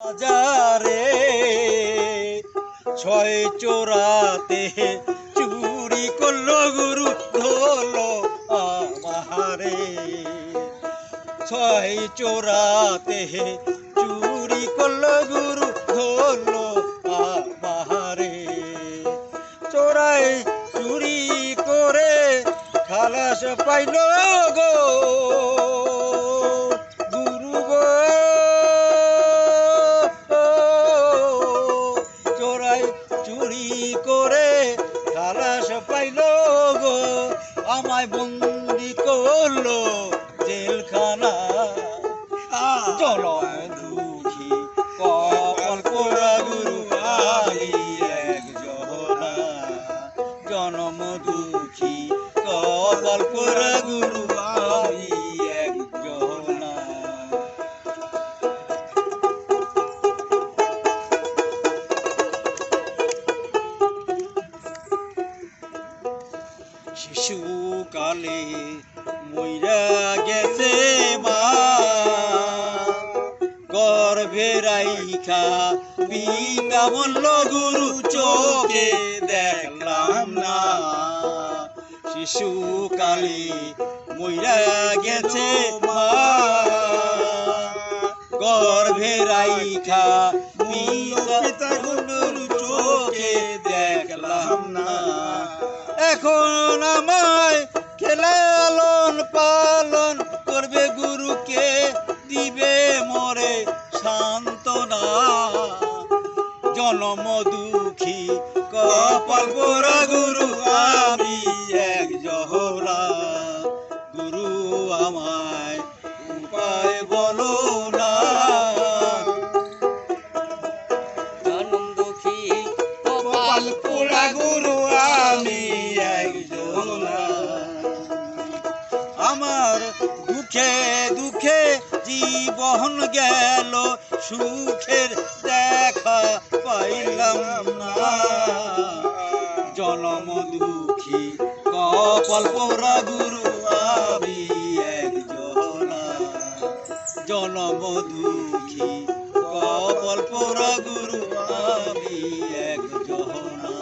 বাজারে ছয় চোরাতে চুরি করলো গুরু ধরলো আমারে। ছয় চোরাতে চুরি করলো গুরু ধরলো আমারে। চোরাই চুরি করে খালাস পাইল গো গুরু গো। চোরাই চুরি করে খালাস পাইল গো, আমায় বন্দি করলো জেলখানা। জনম দুঃখী কপাল পোড়া গুরু আমি একজনা। জনম দুঃখী কপাল পোড়া গুরু আমি একজনা। শিশুকালে মইরা গেছে মা, গর্ভে রাইখা পিতা বলল গুরু চোখে দেখলাম না। শিশুকালে মইরা গেছে মা, গর্ভে রাইখা পিতা গুরু চোখে দেখলাম না। এখন আমায় খেলা লালন পালন করবে গুরুকে দিবে মরে সান্ত্বনা। জনম দুঃখী কপাল পোড়া গুরু আমি একজনা। গুরু আমায় উপায় বলো না। জনম দুঃখী কপাল পোড়া গুরু আমি একজনা। আমার দুঃখে দুঃখে জীবন গেল, সুখের দেখা পাইলাম না। জনম দুঃখী কপাল পোড়া গুরু আমি একজনা। জনম দুঃখী কপাল পোড়া গুরু আমি একজনা।